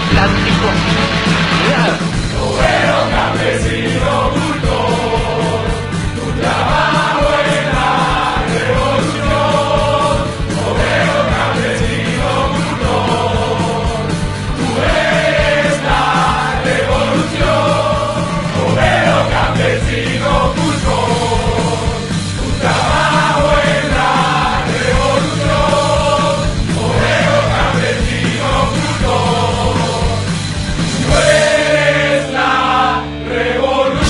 Atlántico. Cuidado. Obrero, campesino, cultor, tu trabajo es la revolución. Obrero, campesino, cultor, tú eres la revolución. Obrero, campesino, cultor, tu trabajo es la revolución. Obrero, campesino, cultor, tú eres la revolución.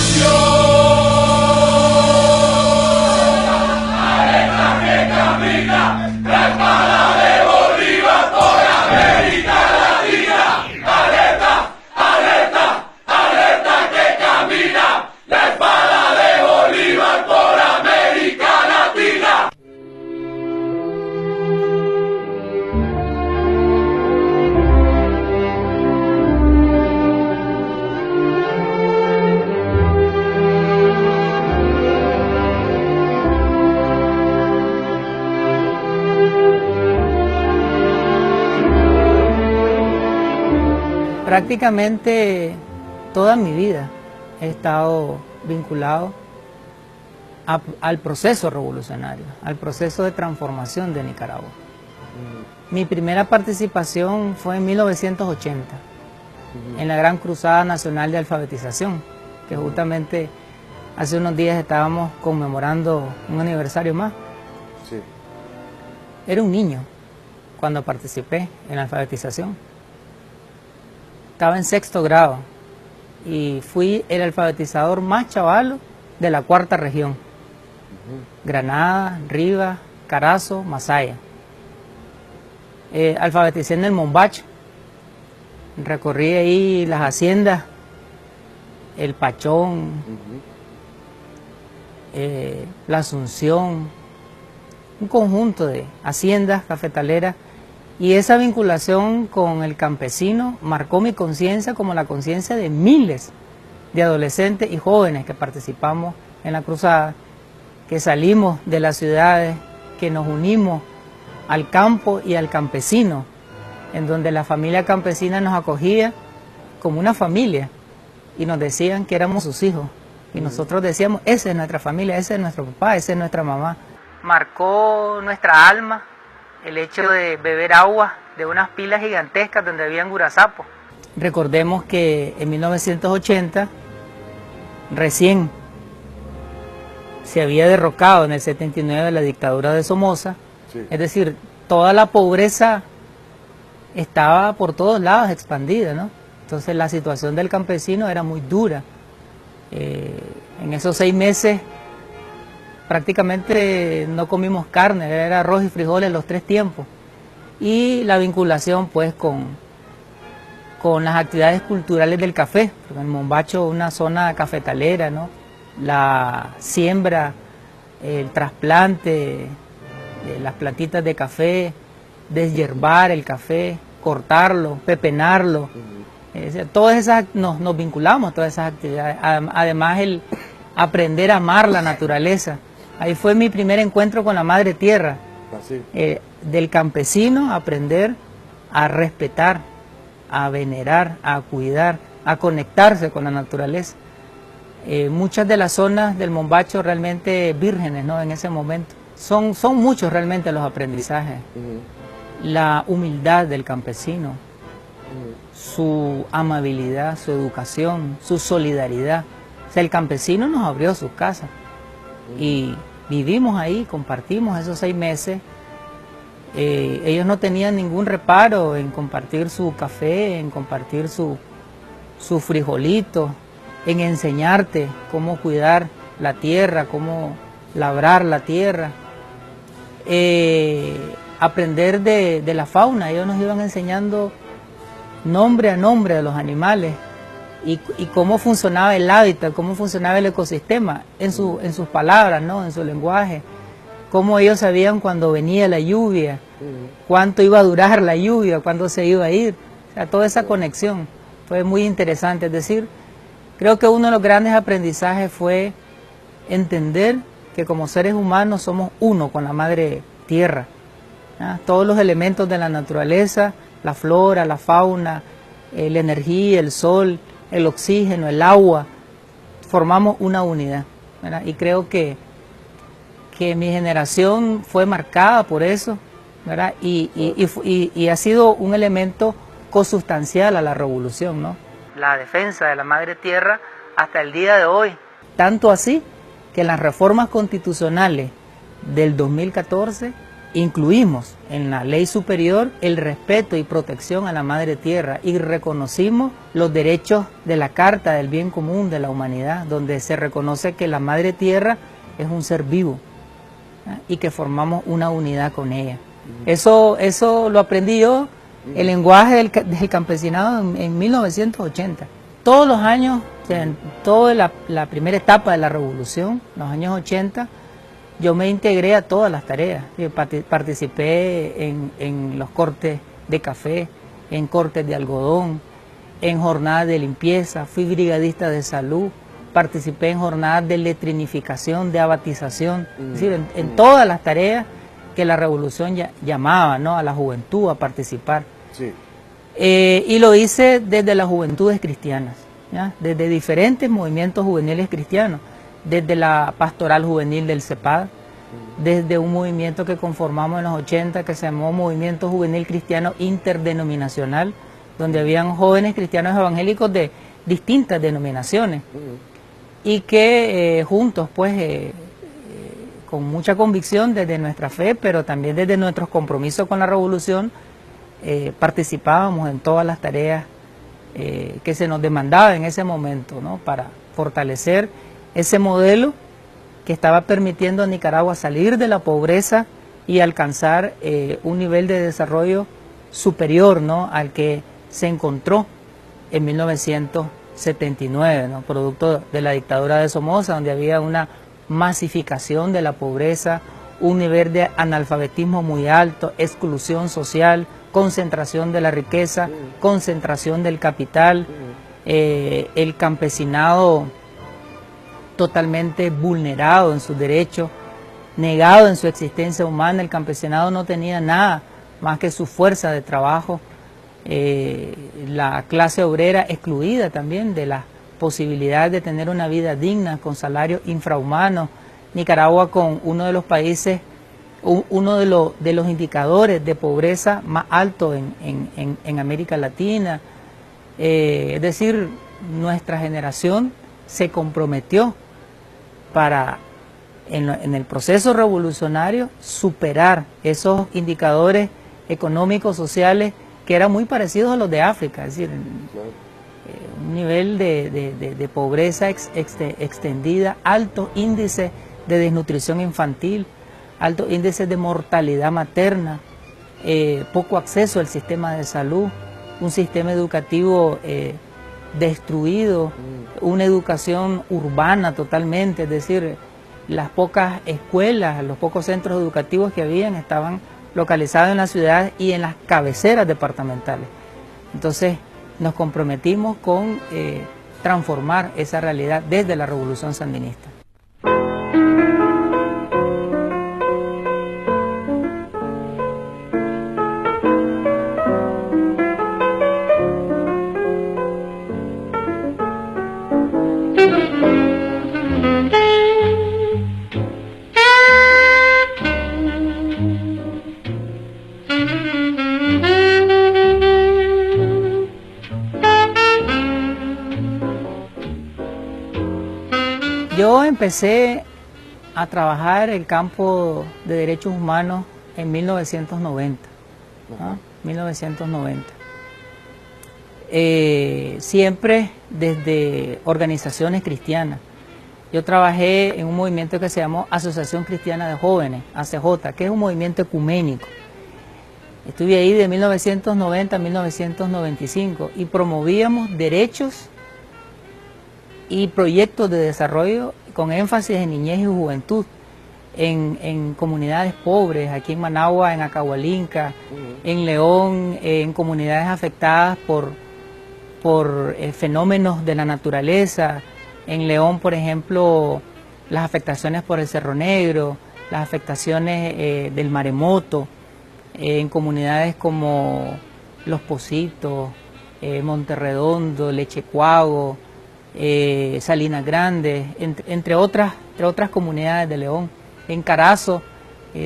Alerta que camina la espada de Bolívar por América Latina. Alerta, alerta, alerta que camina la espada de Bolívar por América Latina. Prácticamente toda mi vida he estado vinculado al proceso revolucionario, al proceso de transformación de Nicaragua. Mi primera participación fue en 1980, en la Gran Cruzada Nacional de Alfabetización, que justamente hace unos días estábamos conmemorando un aniversario más. Sí. Era un niño cuando participé en la alfabetización. Estaba en 6º grado y fui el alfabetizador más chavalo de la 4ª región. Granada, Rivas, Carazo, Masaya. Alfabeticé en el Mombacho. Recorrí ahí las haciendas, el Pachón, la Asunción, un conjunto de haciendas cafetaleras. Y esa vinculación con el campesino marcó mi conciencia como la conciencia de miles de adolescentes y jóvenes que participamos en la cruzada, que salimos de las ciudades, que nos unimos al campo y al campesino, en donde la familia campesina nos acogía como una familia y nos decían que éramos sus hijos. Y nosotros decíamos, esa es nuestra familia, ese es nuestro papá, esa es nuestra mamá. Marcó nuestra alma el hecho de beber agua de unas pilas gigantescas donde habían gurazapos. Recordemos que en 1980 recién se había derrocado en el 79 la dictadura de Somoza. Sí. Es decir, toda la pobreza estaba por todos lados expandida, ¿no? Entonces la situación del campesino era muy dura. En esos 6 meses prácticamente no comimos carne, era arroz y frijoles los 3 tiempos. Y la vinculación pues con las actividades culturales del café, porque en Mombacho una zona cafetalera, ¿no? La siembra, el trasplante de las plantitas de café, deshiervar el café, cortarlo, pepenarlo. Todas esas, nos vinculamos a todas esas actividades. Además el aprender a amar la naturaleza. Ahí fue mi primer encuentro con la madre tierra. Del campesino aprender a respetar, a venerar, a cuidar, a conectarse con la naturaleza. Muchas de las zonas del Mombacho realmente vírgenes, ¿no? En ese momento. Son muchos realmente los aprendizajes. La humildad del campesino, su amabilidad, su educación, su solidaridad. O sea, el campesino nos abrió sus casas y vivimos ahí, compartimos esos 6 meses. Ellos no tenían ningún reparo en compartir su café, en compartir su frijolito, en enseñarte cómo cuidar la tierra, cómo labrar la tierra. Aprender de la fauna, ellos nos iban enseñando nombre a nombre de los animales y cómo funcionaba el hábitat, cómo funcionaba el ecosistema en sus palabras, ¿no? En su lenguaje, cómo ellos sabían cuando venía la lluvia, cuánto iba a durar la lluvia, cuándo se iba a ir. O sea, toda esa conexión fue muy interesante. Es decir, creo que uno de los grandes aprendizajes fue entender que como seres humanos somos uno con la madre tierra. Todos los elementos de la naturaleza, la flora, la fauna, la energía, el sol, el oxígeno, el agua, formamos una unidad, ¿verdad? Y creo que mi generación fue marcada por eso, ¿verdad? Y ha sido un elemento consustancial a la revolución, ¿no? La defensa de la madre tierra hasta el día de hoy, tanto así que en las reformas constitucionales del 2014 incluimos en la ley superior el respeto y protección a la madre tierra y reconocimos los derechos de la Carta del Bien Común de la Humanidad, donde se reconoce que la madre tierra es un ser vivo, ¿eh? Y que formamos una unidad con ella. Eso lo aprendí yo, el lenguaje del campesinado en 1980. Todos los años, o sea, en toda la primera etapa de la revolución, los años 80, yo me integré a todas las tareas. Participé en los cortes de café, en cortes de algodón, en jornadas de limpieza, fui brigadista de salud, participé en jornadas de letrinificación, de abatización, es decir, en todas las tareas que la revolución llamaba, ¿no?, a la juventud a participar. Sí. Y lo hice desde las juventudes cristianas, ¿ya? Desde diferentes movimientos juveniles cristianos, desde la pastoral juvenil del CEPAD, desde un movimiento que conformamos en los 80 que se llamó Movimiento Juvenil Cristiano Interdenominacional, donde habían jóvenes cristianos evangélicos de distintas denominaciones y que juntos, pues, con mucha convicción desde nuestra fe, pero también desde nuestros compromisos con la revolución, participábamos en todas las tareas que se nos demandaba en ese momento, ¿no?, para fortalecer ese modelo que estaba permitiendo a Nicaragua salir de la pobreza y alcanzar un nivel de desarrollo superior, ¿no?, al que se encontró en 1979, ¿no?, producto de la dictadura de Somoza, donde había una masificación de la pobreza, un nivel de analfabetismo muy alto, exclusión social, concentración de la riqueza, concentración del capital, el campesinado totalmente vulnerado en sus derechos, negado en su existencia humana. El campesinado no tenía nada más que su fuerza de trabajo, la clase obrera excluida también de las posibilidades de tener una vida digna con salarios infrahumanos. Nicaragua con uno de los países, uno de los indicadores de pobreza más alto en América Latina. Es decir, nuestra generación se comprometió para, en el proceso revolucionario, superar esos indicadores económicos, sociales, que eran muy parecidos a los de África, es decir, un nivel de pobreza extendida, alto índice de desnutrición infantil, alto índice de mortalidad materna, poco acceso al sistema de salud, un sistema educativo destruido, una educación urbana totalmente, es decir, las pocas escuelas, los pocos centros educativos que habían estaban localizados en las ciudades y en las cabeceras departamentales. Entonces nos comprometimos con transformar esa realidad desde la Revolución Sandinista. Yo empecé a trabajar el campo de derechos humanos en 1990, ¿no? 1990. Siempre desde organizaciones cristianas. Yo trabajé en un movimiento que se llamó Asociación Cristiana de Jóvenes, ACJ, que es un movimiento ecuménico. Estuve ahí de 1990 a 1995 y promovíamos derechos y proyectos de desarrollo con énfasis en niñez y juventud, en comunidades pobres, aquí en Managua, en Acahualinca, en León, en comunidades afectadas por fenómenos de la naturaleza. En León, por ejemplo, las afectaciones por el Cerro Negro, las afectaciones del maremoto, en comunidades como Los Pocitos, Monterredondo, Lechecuago, Salinas Grandes, entre otras comunidades de León. En Carazo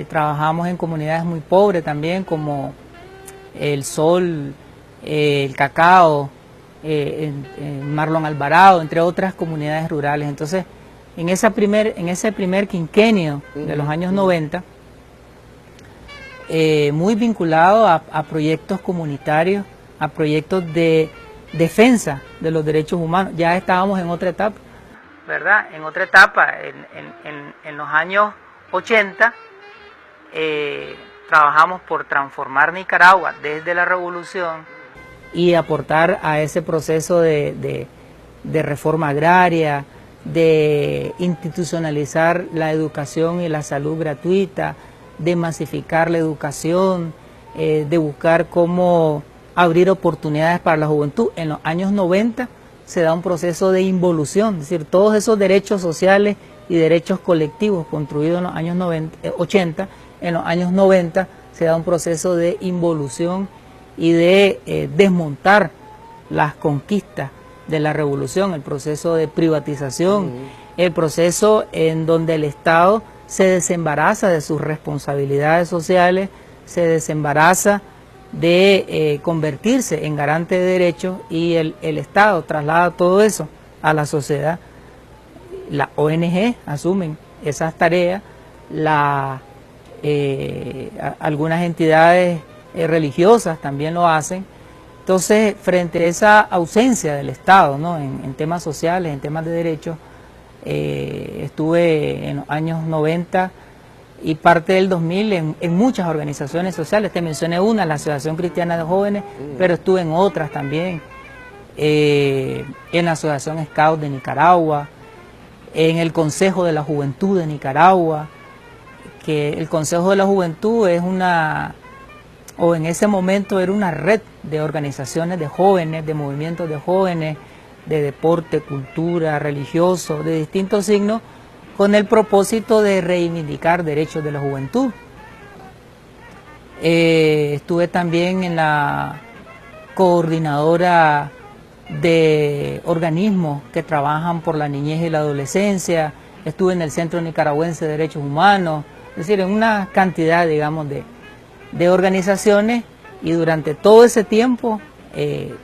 trabajamos en comunidades muy pobres también, como El Sol, El Cacao, en Marlon Alvarado, entre otras comunidades rurales. Entonces, en ese primer quinquenio de los años 90, muy vinculado a proyectos comunitarios, a proyectos de defensa de los derechos humanos. Ya estábamos en otra etapa, ¿verdad? En otra etapa, en los años 80, trabajamos por transformar Nicaragua desde la revolución y aportar a ese proceso de reforma agraria, de institucionalizar la educación y la salud gratuita, de masificar la educación, de buscar cómo abrir oportunidades para la juventud. En los años 90 se da un proceso de involución, es decir, todos esos derechos sociales y derechos colectivos construidos en los años 80, en los años 90 se da un proceso de involución y de desmontar las conquistas de la revolución, el proceso de privatización, el proceso en donde el Estado se desembaraza de sus responsabilidades sociales, se desembaraza de convertirse en garante de derechos, y el Estado traslada todo eso a la sociedad. Las ONG asumen esas tareas, algunas entidades religiosas también lo hacen. Entonces, frente a esa ausencia del Estado, ¿no?, en temas sociales, en temas de derechos, estuve en los años 90 y parte del 2000 en muchas organizaciones sociales. Te mencioné una, la Asociación Cristiana de Jóvenes, pero estuve en otras también, en la Asociación Scout de Nicaragua, en el Consejo de la Juventud de Nicaragua, que el Consejo de la Juventud es en ese momento era una red de organizaciones de jóvenes, de movimientos de jóvenes, de deporte, cultura, religioso, de distintos signos, con el propósito de reivindicar derechos de la juventud. Estuve también en la coordinadora de organismos que trabajan por la niñez y la adolescencia, estuve en el Centro Nicaragüense de Derechos Humanos, es decir, en una cantidad, digamos, de organizaciones, y durante todo ese tiempo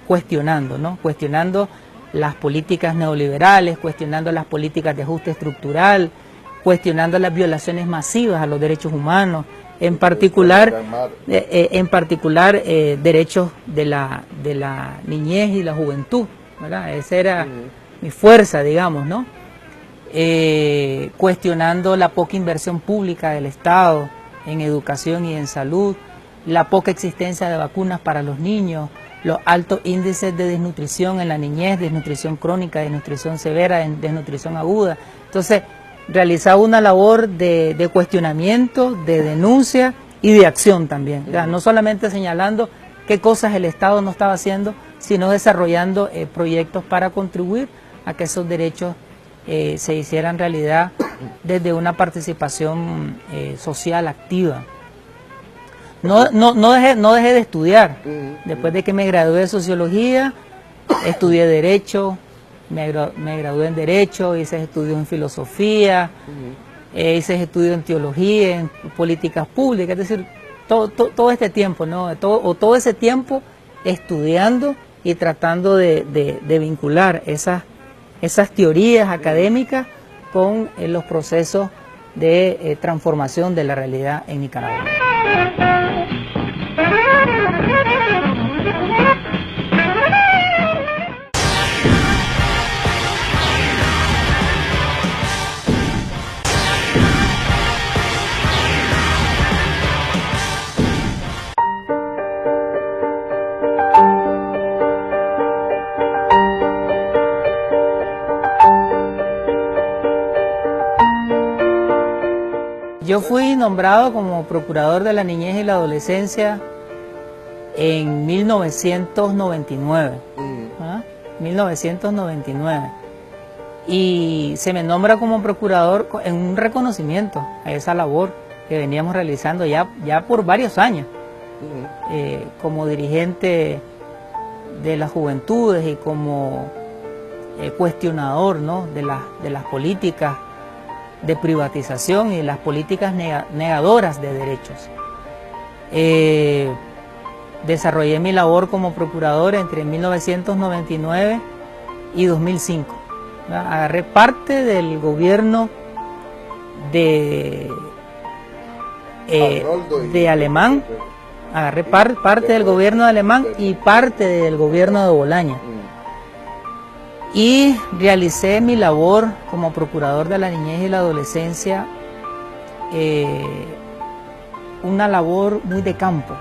cuestionando, ¿no?, cuestionando las políticas neoliberales, cuestionando las políticas de ajuste estructural, cuestionando las violaciones masivas a los derechos humanos, en particular derechos de la niñez y la juventud, ¿verdad? Esa era mi fuerza, digamos, ¿no? Cuestionando la poca inversión pública del Estado en educación y en salud, la poca existencia de vacunas para los niños, los altos índices de desnutrición en la niñez, desnutrición crónica, desnutrición severa, desnutrición aguda. Entonces, realizaba una labor de cuestionamiento, de denuncia y de acción también. O sea, no solamente señalando qué cosas el Estado no estaba haciendo, sino desarrollando proyectos para contribuir a que esos derechos se hicieran realidad desde una participación social activa. No dejé de estudiar. Después de que me gradué de Sociología, estudié Derecho, me gradué en Derecho, hice estudios en Filosofía, hice estudios en Teología, en Políticas Públicas, es decir, todo este tiempo, ¿no? Todo ese tiempo estudiando y tratando de vincular esas teorías académicas con los procesos de transformación de la realidad en Nicaragua. Yo fui nombrado como Procurador de la Niñez y la Adolescencia en 1999. 1999. Y se me nombra como procurador en un reconocimiento a esa labor que veníamos realizando ya por varios años, como dirigente de las juventudes y como cuestionador, ¿no?, de las políticas de privatización y las políticas negadoras de derechos. Desarrollé mi labor como procurador entre 1999 y 2005. Agarré parte del gobierno de Alemán, agarré parte del gobierno de Alemán y parte del gobierno de Bolaños. Y realicé mi labor como procurador de la niñez y la adolescencia, una labor muy de campo.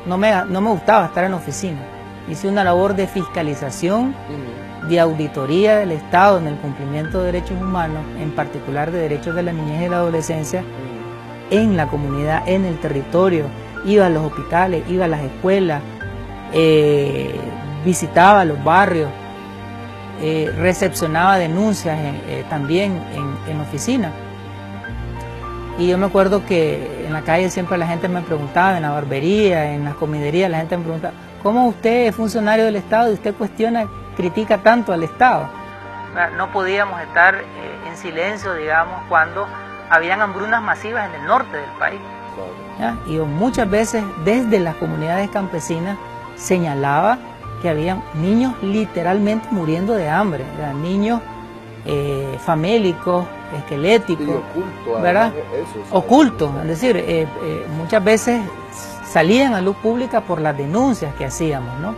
No me gustaba estar en la oficina. Hice una labor de fiscalización, de auditoría del Estado en el cumplimiento de derechos humanos, en particular de derechos de la niñez y la adolescencia, en la comunidad, en el territorio. Iba a los hospitales, iba a las escuelas, visitaba los barrios, recepcionaba denuncias también en oficina. Y yo me acuerdo que en la calle siempre la gente me preguntaba, en la barbería, en las comiderías, la gente me preguntaba, ¿cómo usted es funcionario del Estado y usted critica tanto al Estado? No podíamos estar en silencio, digamos, cuando habían hambrunas masivas en el norte del país. ¿Ya? Y yo muchas veces desde las comunidades campesinas señalaba que había niños literalmente muriendo de hambre, niños famélicos, esqueléticos, oculto, ¿verdad? Ocultos, es decir, muchas veces salían a luz pública por las denuncias que hacíamos, ¿no?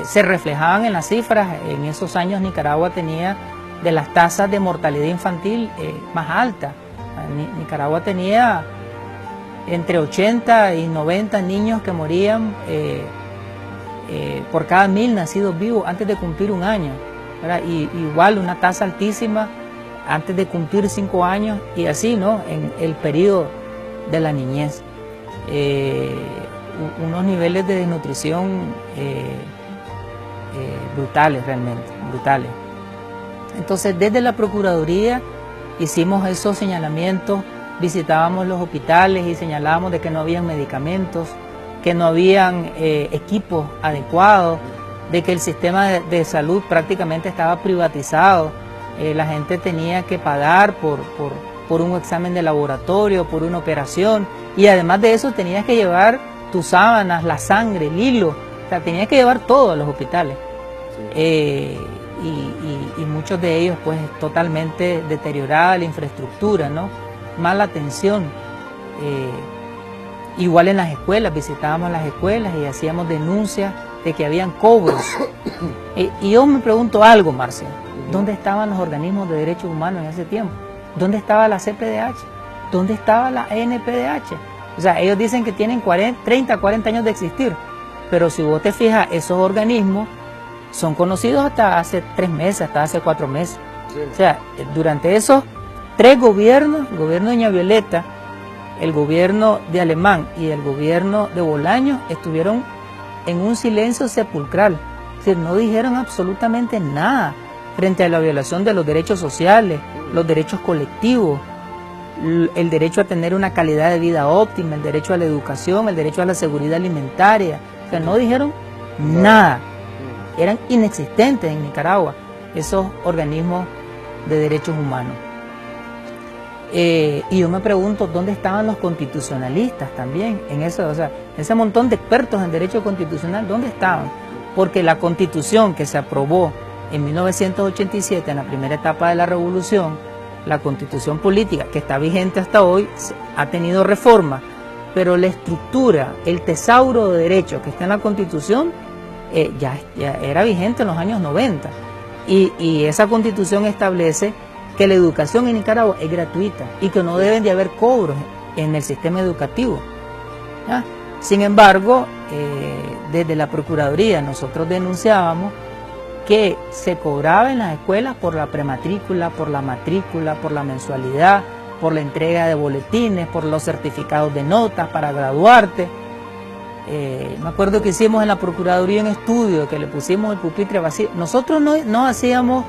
Se reflejaban en las cifras. En esos años Nicaragua tenía de las tasas de mortalidad infantil más altas. Nicaragua tenía entre 80 y 90 niños que morían por cada 1000 nacidos vivos antes de cumplir un año, ¿verdad? Y igual una tasa altísima antes de cumplir 5 años y así, ¿no?, en el periodo de la niñez. Unos niveles de desnutrición brutales, realmente, brutales. Entonces, desde la Procuraduría hicimos esos señalamientos, visitábamos los hospitales y señalábamos de que no habían medicamentos, que no habían equipos adecuados, de que el sistema de salud prácticamente estaba privatizado. La gente tenía que pagar por un examen de laboratorio, por una operación, y además de eso tenías que llevar tus sábanas, la sangre, el hilo, o sea, tenías que llevar todo a los hospitales. Sí. Y muchos de ellos pues totalmente deteriorada la infraestructura, ¿no? Mala atención. Igual en las escuelas, visitábamos las escuelas y hacíamos denuncias de que habían cobros. Y yo me pregunto algo, Marcia, ¿dónde estaban los organismos de derechos humanos en ese tiempo? ¿Dónde estaba la CPDH? ¿Dónde estaba la NPDH? O sea, ellos dicen que tienen 30, 40 años de existir, pero si vos te fijas, esos organismos son conocidos hasta hace 3 meses, hasta hace 4 meses. Sí. O sea, durante esos 3 gobiernos, el gobierno de Doña Violeta, el gobierno de Alemán y el gobierno de Bolaños, estuvieron en un silencio sepulcral. Es decir, no dijeron absolutamente nada frente a la violación de los derechos sociales, los derechos colectivos, el derecho a tener una calidad de vida óptima, el derecho a la educación, el derecho a la seguridad alimentaria. O sea, no dijeron nada. Eran inexistentes en Nicaragua esos organismos de derechos humanos. Y yo me pregunto, ¿dónde estaban los constitucionalistas también? En eso, o sea, ese montón de expertos en derecho constitucional, ¿dónde estaban? Porque la Constitución que se aprobó en 1987, en la primera etapa de la Revolución, la Constitución política, que está vigente hasta hoy, ha tenido reformas, pero la estructura, el tesauro de derechos que está en la Constitución, ya era vigente en los años 90. Y esa Constitución establece que la educación en Nicaragua es gratuita y que no deben de haber cobros en el sistema educativo. ¿Ya? Sin embargo, desde la Procuraduría nosotros denunciábamos que se cobraba en las escuelas por la prematrícula, por la matrícula, por la mensualidad, por la entrega de boletines, por los certificados de notas para graduarte. Me acuerdo que hicimos en la Procuraduría un estudio que le pusimos el pupitre vacío. Nosotros no hacíamos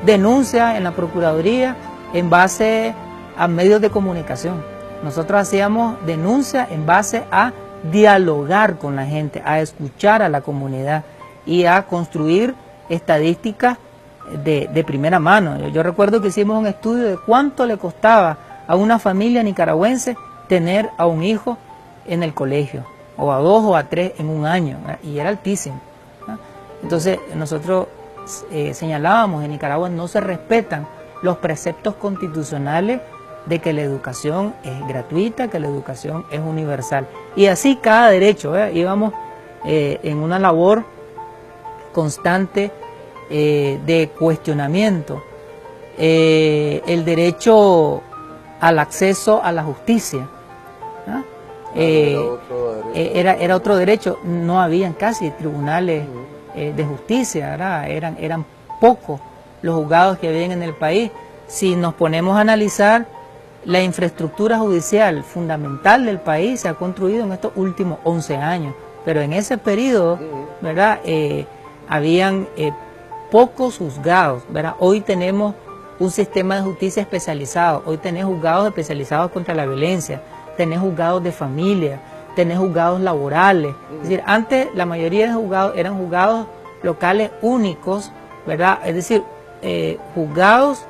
denuncias en la Procuraduría en base a medios de comunicación. Nosotros hacíamos denuncias en base a dialogar con la gente, a escuchar a la comunidad. y a construir estadísticas de primera mano. Yo recuerdo que hicimos un estudio de cuánto le costaba a una familia nicaragüense tener a un hijo en el colegio, o a 2 o a 3 en un año, y era altísimo. Entonces nosotros señalábamos, en Nicaragua no se respetan los preceptos constitucionales de que la educación es gratuita, que la educación es universal. Y así cada derecho, íbamos en una labor constante de cuestionamiento. El derecho al acceso a la justicia, era otro derecho. No habían casi tribunales de justicia, ¿verdad? Eran pocos los juzgados que habían en el país. Si nos ponemos a analizar, la infraestructura judicial fundamental del país se ha construido en estos últimos 11 años, pero en ese periodo, ¿verdad? Habían pocos juzgados, ¿verdad? Hoy tenemos un sistema de justicia especializado, hoy tenés juzgados especializados contra la violencia, tenés juzgados de familia, tenés juzgados laborales. Es decir, antes la mayoría de juzgados eran juzgados locales únicos, ¿verdad? Es decir, juzgados,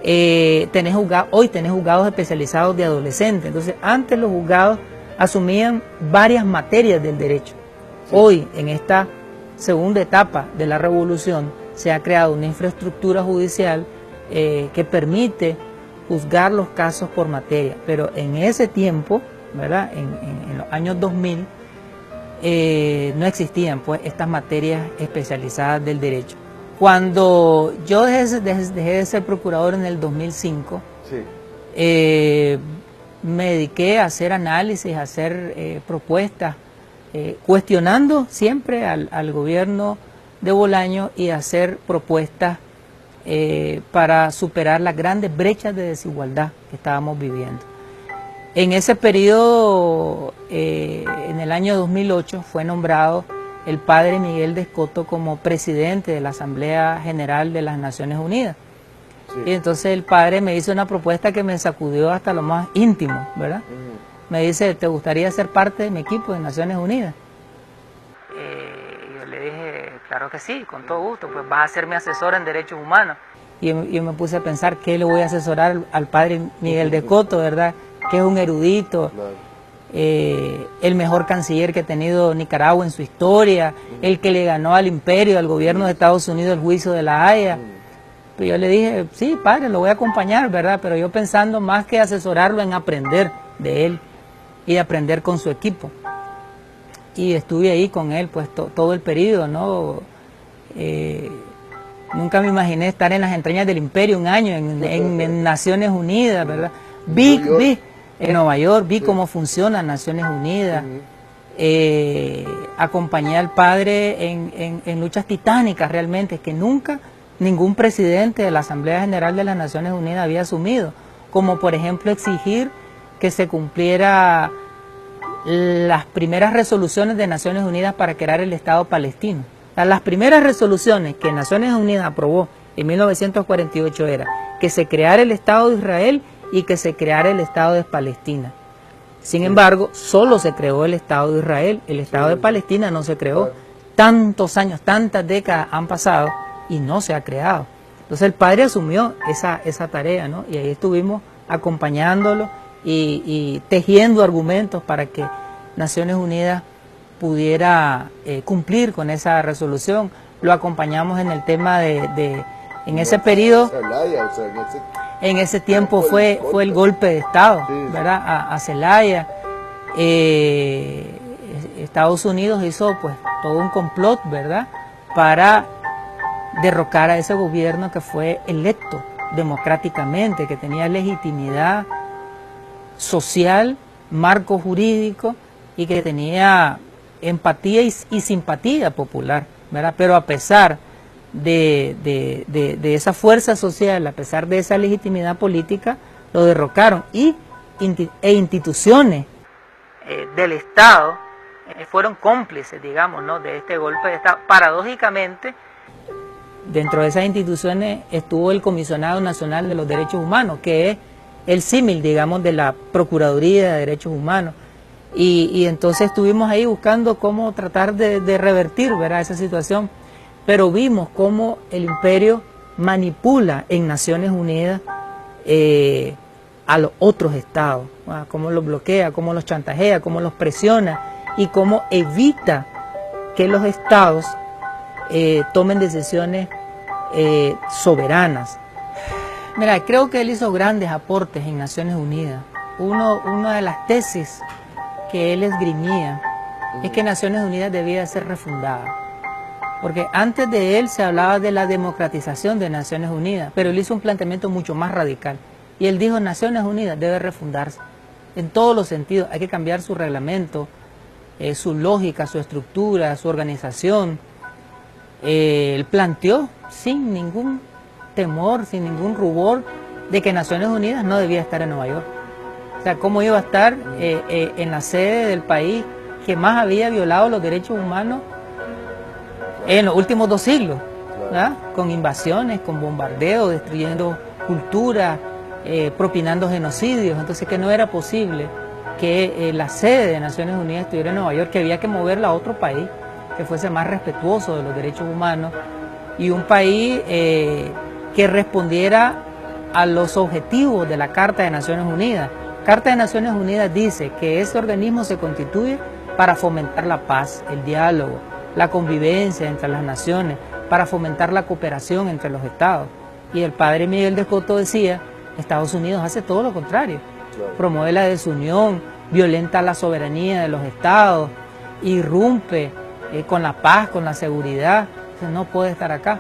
hoy tenés juzgados especializados de adolescentes. Entonces, antes los juzgados asumían varias materias del derecho. Sí. Hoy, en esta segunda etapa de la revolución, se ha creado una infraestructura judicial que permite juzgar los casos por materia. Pero en ese tiempo, ¿verdad? En los años 2000, no existían pues estas materias especializadas del derecho. Cuando yo dejé de ser procurador en el 2005, sí, me dediqué a hacer análisis, a hacer propuestas, cuestionando siempre al gobierno de Bolaño y a hacer propuestas para superar las grandes brechas de desigualdad que estábamos viviendo. En ese periodo, en el año 2008, fue nombrado el padre Miguel de Escoto como presidente de la Asamblea General de las Naciones Unidas. Sí. Y entonces el padre me hizo una propuesta que me sacudió hasta lo más íntimo, ¿verdad? Me dice, ¿te gustaría ser parte de mi equipo de Naciones Unidas? Yo le dije, claro que sí, con todo gusto, pues vas a ser mi asesor en derechos humanos. Y yo me puse a pensar, ¿qué le voy a asesorar al padre Miguel de Escoto, verdad? Que es un erudito, claro, el mejor canciller que ha tenido Nicaragua en su historia, el que le ganó al imperio, al gobierno de Estados Unidos, el juicio de La Haya. Pues yo le dije, sí, padre, lo voy a acompañar, ¿verdad? Pero yo pensando más que asesorarlo en aprender de él y aprender con su equipo. Y estuve ahí con él pues todo el periodo, ¿no? Nunca me imaginé estar en las entrañas del imperio un año, en Naciones Unidas, ¿verdad? Vi en Nueva York, vi cómo funciona Naciones Unidas, acompañé al padre en luchas titánicas realmente, que nunca ningún presidente de la Asamblea General de las Naciones Unidas había asumido, como por ejemplo exigir que se cumpliera las primeras resoluciones de Naciones Unidas para crear el Estado palestino. O sea, las primeras resoluciones que Naciones Unidas aprobó en 1948 era que se creara el Estado de Israel y que se creara el Estado de Palestina. Sin embargo, solo se creó el Estado de Israel, el Estado de Palestina no se creó. Tantos años, tantas décadas han pasado y no se ha creado. Entonces el padre asumió esa tarea, ¿no? Y ahí estuvimos acompañándolo y tejiendo argumentos para que Naciones Unidas pudiera cumplir con esa resolución. Lo acompañamos en el tema en ese periodo, en ese tiempo fue el golpe de Estado, ¿verdad? A Zelaya. Estados Unidos hizo pues todo un complot, ¿verdad? Para derrocar a ese gobierno que fue electo democráticamente, que tenía legitimidad social, marco jurídico y que tenía empatía y simpatía popular, ¿verdad? Pero a pesar de esa fuerza social, a pesar de esa legitimidad política, lo derrocaron e instituciones del Estado fueron cómplices, digamos, ¿no? De este golpe de Estado. Paradójicamente, dentro de esas instituciones estuvo el Comisionado Nacional de los Derechos Humanos, que es el símil, digamos, de la Procuraduría de Derechos Humanos. Y entonces estuvimos ahí buscando cómo tratar de revertir, ¿verdad?, esa situación, pero vimos cómo el imperio manipula en Naciones Unidas a los otros estados, ¿verdad?, cómo los bloquea, cómo los chantajea, cómo los presiona y cómo evita que los estados tomen decisiones soberanas. Mira, creo que él hizo grandes aportes en Naciones Unidas. Una de las tesis que él esgrimía es que Naciones Unidas debía ser refundada. Porque antes de él se hablaba de la democratización de Naciones Unidas, pero él hizo un planteamiento mucho más radical. Y él dijo, Naciones Unidas debe refundarse en todos los sentidos. Hay que cambiar su reglamento, su lógica, su estructura, su organización. Él planteó sin ningún temor, sin ningún rubor, de que Naciones Unidas no debía estar en Nueva York. O sea, ¿cómo iba a estar en la sede del país que más había violado los derechos humanos en los últimos 2 siglos? ¿Verdad? Con invasiones, con bombardeos, destruyendo cultura, propinando genocidios. Entonces, que no era posible que la sede de Naciones Unidas estuviera en Nueva York, que había que moverla a otro país que fuese más respetuoso de los derechos humanos y un país que respondiera a los objetivos de la Carta de Naciones Unidas. Carta de Naciones Unidas dice que ese organismo se constituye para fomentar la paz, el diálogo, la convivencia entre las naciones, para fomentar la cooperación entre los estados. Y el padre Miguel de Escoto decía, Estados Unidos hace todo lo contrario, promueve la desunión, violenta la soberanía de los estados, irrumpe con la paz, con la seguridad, entonces no puede estar acá.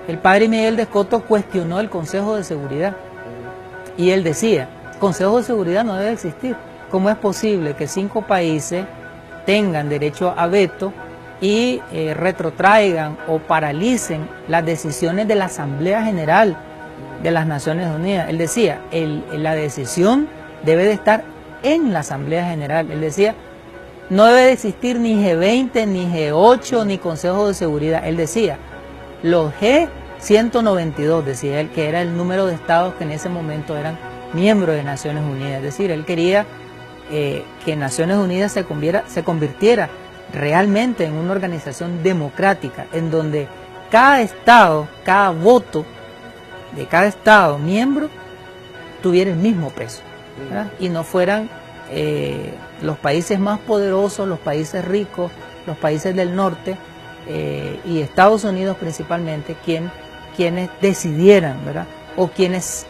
El padre Miguel de Escoto cuestionó el Consejo de Seguridad y él decía, Consejo de Seguridad no debe existir. ¿Cómo es posible que 5 países tengan derecho a veto y retrotraigan o paralicen las decisiones de la Asamblea General de las Naciones Unidas? Él decía, la decisión debe de estar en la Asamblea General. Él decía, no debe de existir ni G20, ni G8, ni Consejo de Seguridad. Él decía, los G192, decía él, que era el número de estados que en ese momento eran miembros de Naciones Unidas. Es decir, él quería que Naciones Unidas se convirtiera realmente en una organización democrática, en donde cada estado, cada voto de cada estado miembro tuviera el mismo peso, ¿verdad? Y no fueran los países más poderosos, los países ricos, los países del norte y Estados Unidos principalmente quienes decidieran, ¿verdad?, o quienes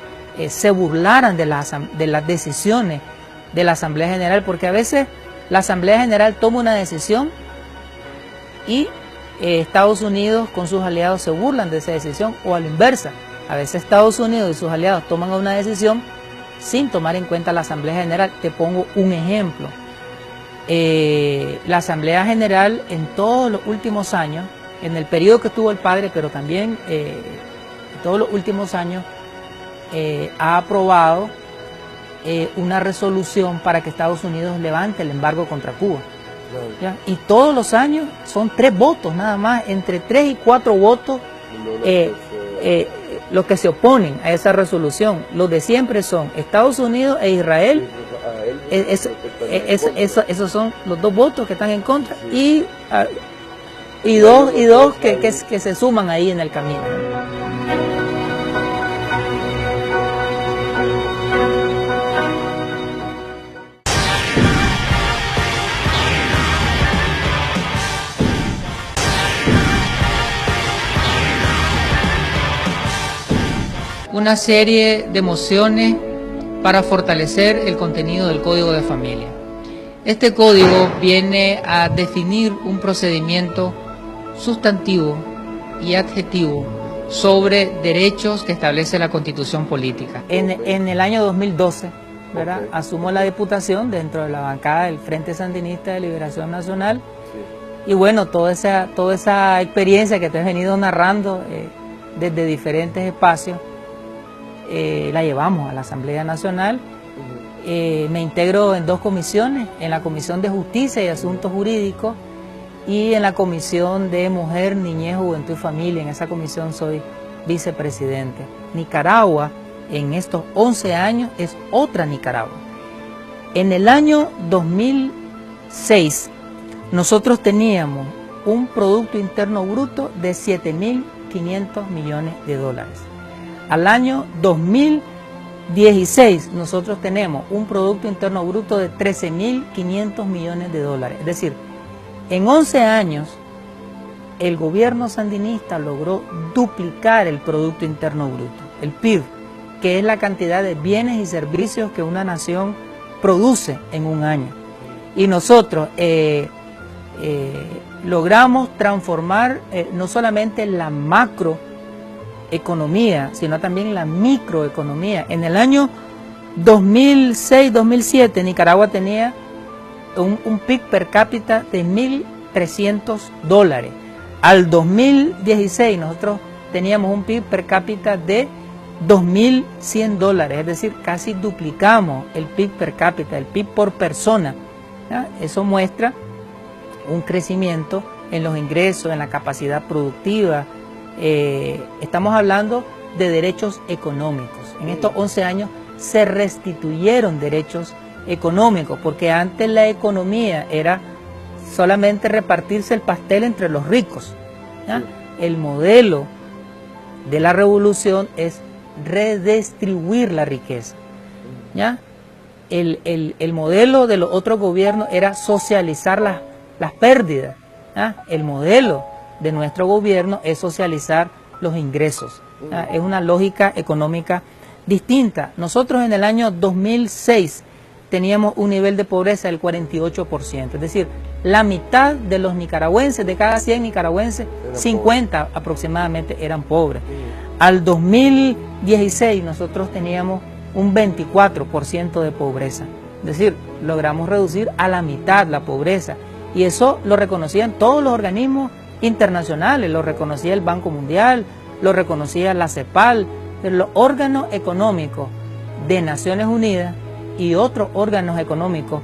se burlaran de las decisiones de la Asamblea General, porque a veces la Asamblea General toma una decisión y Estados Unidos con sus aliados se burlan de esa decisión, o a la inversa, a veces Estados Unidos y sus aliados toman una decisión sin tomar en cuenta la Asamblea General. Te pongo un ejemplo. La Asamblea General en todos los últimos años, en el periodo que estuvo el padre, pero también en todos los últimos años, ha aprobado una resolución para que Estados Unidos levante el embargo contra Cuba. ¿Ya? Y todos los años son 3 votos nada más, entre 3 y 4 votos los que se oponen a esa resolución. Los de siempre son Estados Unidos e Israel. Esos son los 2 votos que están en contra y dos que se suman ahí en el camino. Una serie de mociones para fortalecer el contenido del Código de Familia. Este código viene a definir un procedimiento sustantivo y adjetivo sobre derechos que establece la Constitución Política. En el año 2012, ¿verdad?, asumo la diputación dentro de la bancada del Frente Sandinista de Liberación Nacional. Y bueno, toda esa experiencia que te he venido narrando desde diferentes espacios, la llevamos a la Asamblea Nacional. Me integro en 2 comisiones, en la Comisión de Justicia y Asuntos Jurídicos y en la Comisión de Mujer, Niñez, Juventud y Familia. En esa comisión soy vicepresidente. Nicaragua en estos 11 años es otra Nicaragua. En el año 2000 2006 nosotros teníamos un Producto Interno Bruto de 7.500 millones de dólares. Al año 2016 nosotros tenemos un Producto Interno Bruto de 13.500 millones de dólares. Es decir, en 11 años el gobierno sandinista logró duplicar el Producto Interno Bruto, el PIB, que es la cantidad de bienes y servicios que una nación produce en un año. Y nosotros logramos transformar no solamente la macroeconomía, sino también la microeconomía. En el año 2006-2007 Nicaragua tenía un PIB per cápita de $1.300. Al 2016 nosotros teníamos un PIB per cápita de $2.100, es decir, casi duplicamos el PIB per cápita, el PIB por persona, ¿ya? Eso muestra un crecimiento en los ingresos, en la capacidad productiva. Estamos hablando de derechos económicos. En estos 11 años se restituyeron derechos económicos, porque antes la economía era solamente repartirse el pastel entre los ricos, ¿ya? El modelo de la revolución es redistribuir la riqueza, ¿ya? El modelo de los otros gobiernos era socializar las pérdidas, ¿ya? El modelo de nuestro gobierno es socializar los ingresos, ¿ya? Es una lógica económica distinta. Nosotros en el año 2006 teníamos un nivel de pobreza del 48%, es decir, la mitad de los nicaragüenses, de cada 100 nicaragüenses, 50 aproximadamente eran pobres. Al 2016 nosotros teníamos un 24% de pobreza, es decir, logramos reducir a la mitad la pobreza, y eso lo reconocían todos los organismos internacionales, lo reconocía el Banco Mundial, lo reconocía la CEPAL, los órganos económicos de Naciones Unidas y otros órganos económicos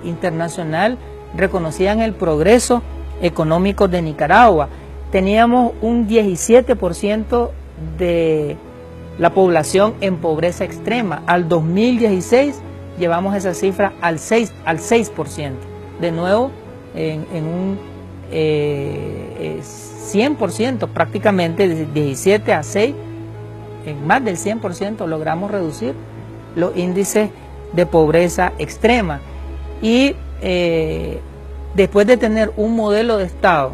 internacional reconocían el progreso económico de Nicaragua. Teníamos un 17% de la población en pobreza extrema. Al 2016 llevamos esa cifra al 6%. De nuevo, en un 100%, prácticamente de 17 a 6, en más del 100% logramos reducir los índices de pobreza extrema. Y después de tener un modelo de Estado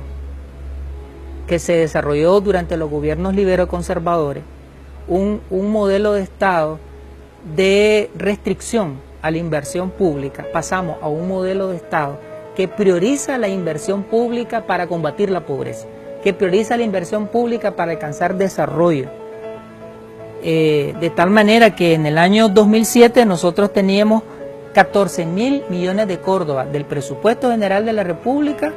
que se desarrolló durante los gobiernos libero-conservadores, un modelo de Estado de restricción a la inversión pública, pasamos a un modelo de Estado que prioriza la inversión pública para combatir la pobreza, que prioriza la inversión pública para alcanzar desarrollo. De tal manera que en el año 2007 nosotros teníamos 14.000 millones de córdobas del presupuesto general de la República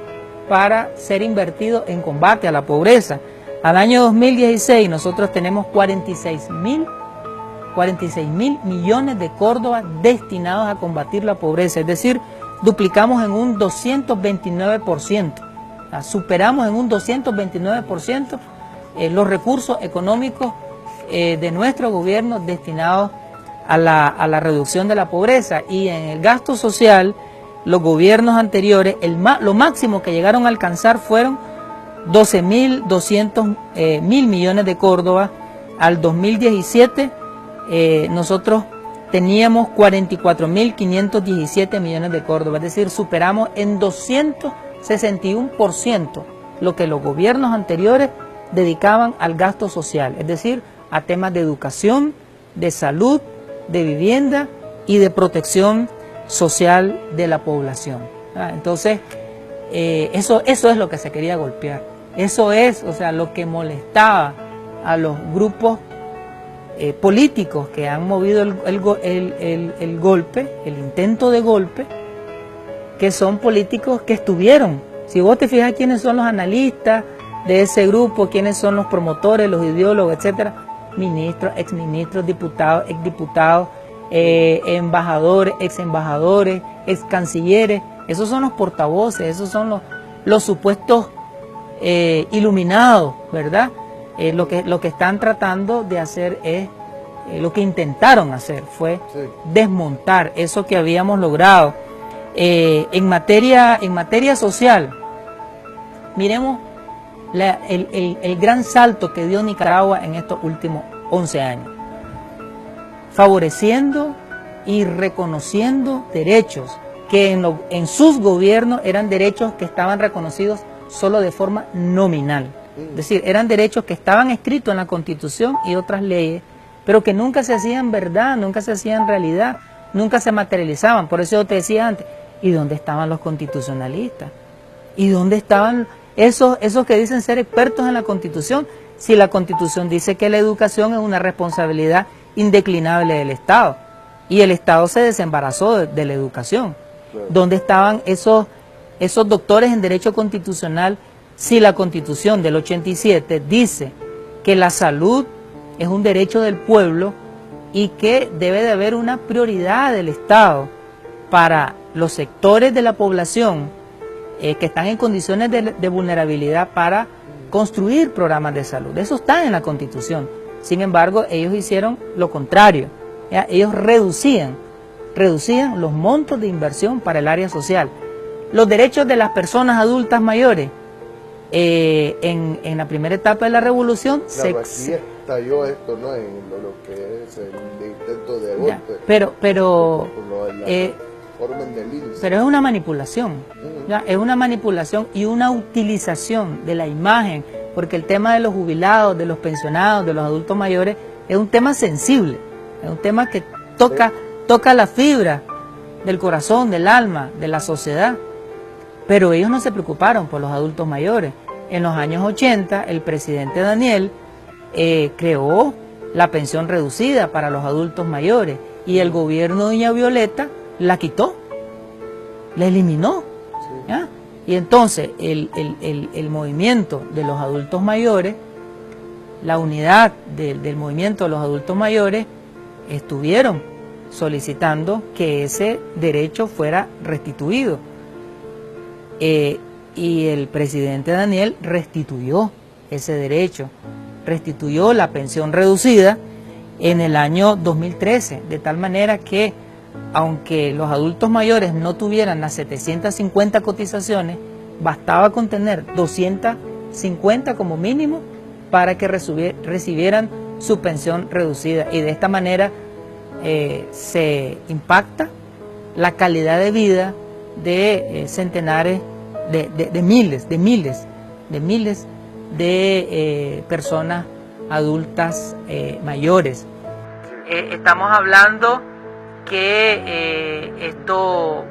para ser invertido en combate a la pobreza. Al año 2016 nosotros tenemos 46.000 millones de córdobas destinados a combatir la pobreza, es decir, duplicamos en un 229%, superamos en un 229% los recursos económicos de nuestro gobierno destinados a la reducción de la pobreza. Y en el gasto social, los gobiernos anteriores, lo máximo que llegaron a alcanzar fueron 12.200 millones de córdobas. Al 2017 nosotros teníamos 44.517 millones de córdobas, es decir, superamos en 261% lo que los gobiernos anteriores dedicaban al gasto social, es decir, a temas de educación, de salud, de vivienda y de protección social de la población. Entonces, eso es lo que se quería golpear. Eso es, o sea, lo que molestaba a los grupos políticos que han movido el golpe, el intento de golpe, que son políticos que estuvieron. Si vos te fijas quiénes son los analistas de ese grupo, quiénes son los promotores, los ideólogos, etcétera, ministros, exministros, diputados, exdiputados, embajadores, exembajadores, excancilleres, esos son los portavoces, esos son los supuestos iluminados, ¿verdad? Lo que están tratando de hacer es, lo que intentaron hacer fue desmontar eso que habíamos logrado. En materia social, miremos el gran salto que dio Nicaragua en estos últimos 11 años, favoreciendo y reconociendo derechos que en sus gobiernos eran derechos que estaban reconocidos solo de forma nominal. Es decir, eran derechos que estaban escritos en la Constitución y otras leyes, pero que nunca se hacían verdad, nunca se hacían realidad, nunca se materializaban. Por eso yo te decía antes, ¿y dónde estaban los constitucionalistas? ¿Y dónde estaban esos que dicen ser expertos en la Constitución? Si la Constitución dice que la educación es una responsabilidad indeclinable del Estado, y el Estado se desembarazó de la educación. Claro. ¿Dónde estaban esos doctores en Derecho Constitucional si la Constitución del 87 dice que la salud es un derecho del pueblo y que debe de haber una prioridad del Estado para los sectores de la población que están en condiciones de vulnerabilidad para construir programas de salud? Eso está en la Constitución. Sin embargo, ellos hicieron lo contrario. ¿Ya? Ellos reducían los montos de inversión para el área social. Los derechos de las personas adultas mayores, en la primera etapa de la revolución, claro, aquí estalló esto, ¿no? En lo que es el intento de golpe. Pero es una manipulación, ¿ya? Es una manipulación y una utilización de la imagen, porque el tema de los jubilados, de los pensionados, de los adultos mayores, es un tema sensible, es un tema que toca la fibra del corazón, del alma, de la sociedad. Pero ellos no se preocuparon por los adultos mayores. En los años 80, el presidente Daniel creó la pensión reducida para los adultos mayores y el gobierno de doña Violeta la quitó, la eliminó. ¿Ya? Y entonces el movimiento de los adultos mayores, la unidad del movimiento de los adultos mayores, estuvieron solicitando que ese derecho fuera restituido. Y el presidente Daniel restituyó ese derecho, restituyó la pensión reducida en el año 2013, de tal manera que aunque los adultos mayores no tuvieran las 750 cotizaciones, bastaba con tener 250 como mínimo para que recibieran su pensión reducida, y de esta manera se impacta la calidad de vida de centenares de miles de personas adultas mayores. Estamos hablando que esto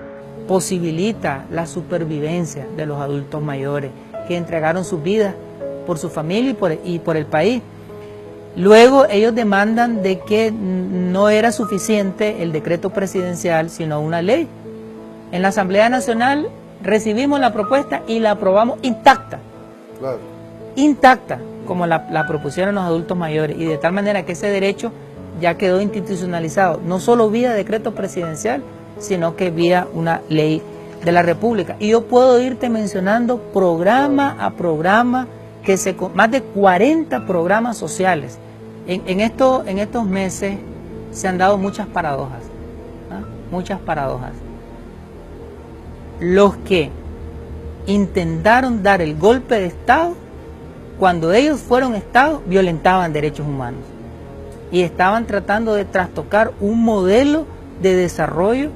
posibilita la supervivencia de los adultos mayores que entregaron sus vidas por su familia y por el país. Luego ellos demandan de que no era suficiente el decreto presidencial, sino una ley. En la Asamblea Nacional recibimos la propuesta y la aprobamos intacta. Claro. Intacta, como la propusieron los adultos mayores, y de tal manera que ese derecho ya quedó institucionalizado, no solo vía decreto presidencial, sino que vía una ley de la República. Y yo puedo irte mencionando programa a programa, más de 40 programas sociales. En estos meses se han dado muchas paradojas, ¿no? Muchas paradojas. Los que intentaron dar el golpe de Estado, cuando ellos fueron Estado, violentaban derechos humanos y estaban tratando de trastocar un modelo de desarrollo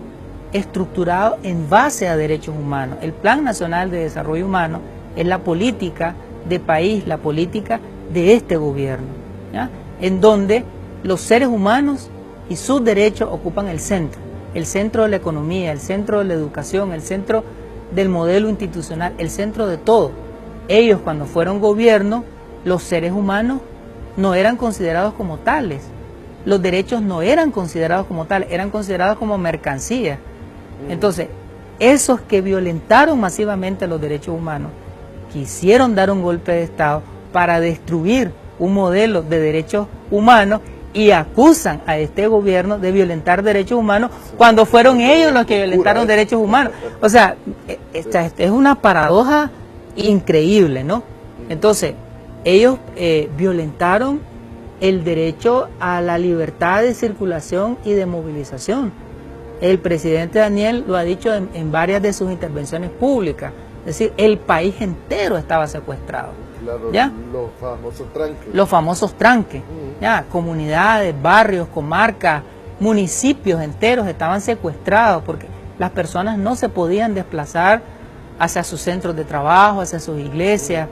estructurado en base a derechos humanos. El Plan Nacional de Desarrollo Humano es la política de país, la política de este gobierno, ¿ya? En donde los seres humanos y sus derechos ocupan el centro de la economía, el centro de la educación, el centro del modelo institucional, el centro de todo. Ellos, cuando fueron gobierno, los seres humanos no eran considerados como tales, los derechos no eran considerados como tales, eran considerados como mercancías. Entonces, esos que violentaron masivamente los derechos humanos, quisieron dar un golpe de Estado para destruir un modelo de derechos humanos y acusan a este gobierno de violentar derechos humanos cuando fueron ellos los que violentaron derechos humanos. O sea, esta es una paradoja increíble, ¿no? Entonces, ellos violentaron el derecho a la libertad de circulación y de movilización. El presidente Daniel lo ha dicho en varias de sus intervenciones públicas. Es decir, el país entero estaba secuestrado. Claro, ¿ya? Los famosos tranques. Los famosos tranques. ¿Ya? Comunidades, barrios, comarcas, municipios enteros estaban secuestrados porque las personas no se podían desplazar hacia sus centros de trabajo, hacia sus iglesias.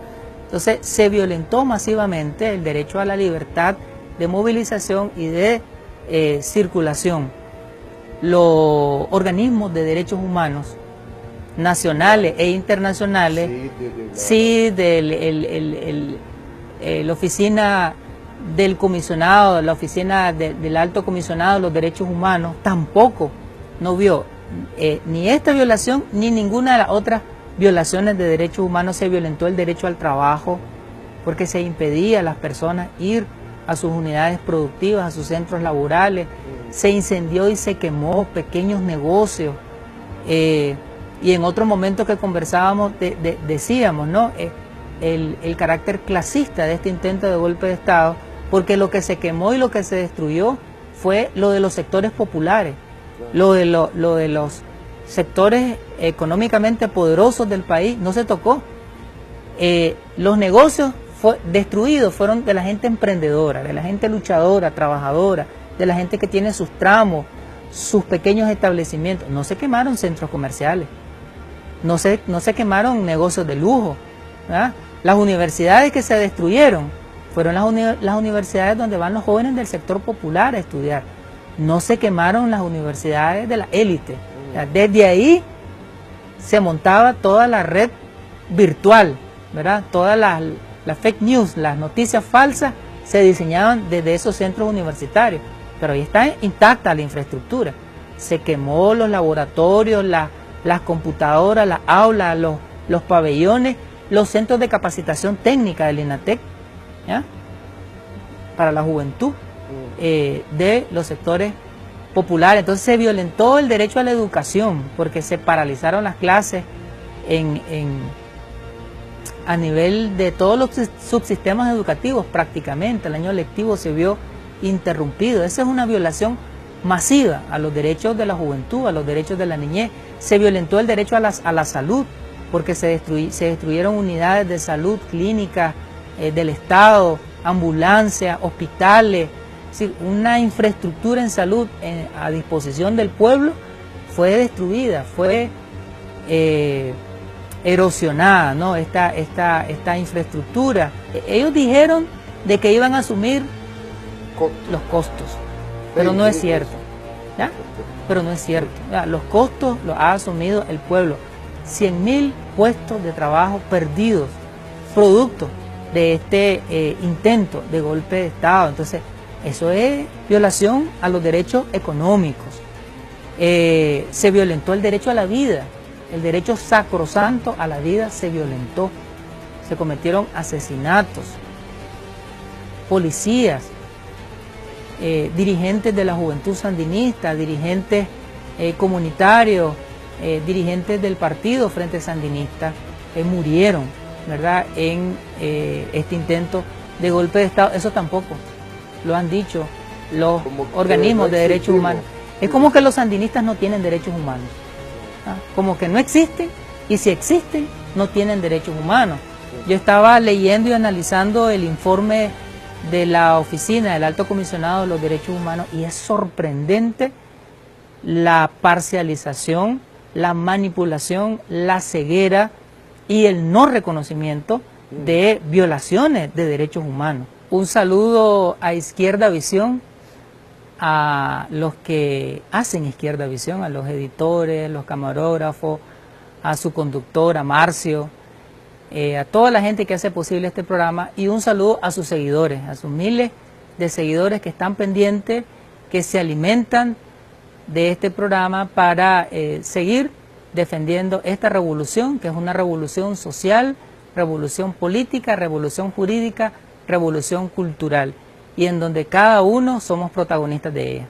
Entonces se violentó masivamente el derecho a la libertad de movilización y de circulación. Los organismos de derechos humanos nacionales e internacionales, la oficina del comisionado, la oficina del alto comisionado de los derechos humanos, tampoco no vio ni esta violación ni ninguna de las otras violaciones de derechos humanos. Se violentó el derecho al trabajo porque se impedía a las personas ir a sus unidades productivas, a sus centros laborales. Se incendió y se quemó pequeños negocios. Y en otro momento que conversábamos decíamos, ¿no? El carácter clasista de este intento de golpe de Estado, porque lo que se quemó y lo que se destruyó fue lo de los sectores populares, lo de los sectores económicamente poderosos del país no se tocó. Los negocios destruidos fueron de la gente emprendedora, de la gente luchadora, trabajadora, de la gente que tiene sus tramos, sus pequeños establecimientos. No se quemaron centros comerciales, no se quemaron negocios de lujo, ¿verdad? Las universidades que se destruyeron fueron las universidades donde van los jóvenes del sector popular a estudiar. No se quemaron las universidades de la élite. O sea, desde ahí se montaba toda la red virtual, ¿verdad? Todas las fake news, las noticias falsas se diseñaban desde esos centros universitarios. Pero ahí está intacta la infraestructura. Se quemó los laboratorios, las computadoras, las aulas, los pabellones, los centros de capacitación técnica del INATEC, ¿ya? Para la juventud de los sectores populares. Entonces se violentó el derecho a la educación porque se paralizaron las clases a nivel de todos los subsistemas educativos prácticamente. El año lectivo se vio interrumpido. Esa es una violación masiva a los derechos de la juventud, a los derechos de la niñez. Se violentó el derecho a la salud porque se destruyeron unidades de salud, clínicas del Estado, ambulancias, hospitales. Es decir, una infraestructura en salud a disposición del pueblo fue destruida, fue erosionada, ¿no? Esta infraestructura. Ellos dijeron de que iban a asumir los costos, pero no es cierto, ¿ya? Pero no es cierto, ¿ya? Los costos los ha asumido el pueblo. 100.000 puestos de trabajo perdidos, producto de este intento de golpe de Estado. Entonces, eso es violación a los derechos económicos. Se violentó el derecho a la vida, el derecho sacrosanto a la vida se violentó. Se cometieron asesinatos, policías, dirigentes de la juventud sandinista, dirigentes comunitarios, dirigentes del partido Frente Sandinista murieron, ¿verdad?, en este intento de golpe de Estado. Eso tampoco lo han dicho los organismos de derechos humanos. Es como que los sandinistas no tienen derechos humanos, ¿ah? Como que no existen, y si existen no tienen derechos humanos. Yo estaba leyendo y analizando el informe de la oficina del Alto Comisionado de los Derechos Humanos y es sorprendente la parcialización, la manipulación, la ceguera y el no reconocimiento de violaciones de derechos humanos. Un saludo a Izquierda Visión, a los que hacen Izquierda Visión, a los editores, los camarógrafos, a su conductor, a Marcio, a toda la gente que hace posible este programa, y un saludo a sus seguidores, a sus miles de seguidores que están pendientes, que se alimentan de este programa para seguir defendiendo esta revolución, que es una revolución social, revolución política, revolución jurídica, revolución cultural, y en donde cada uno somos protagonistas de ella.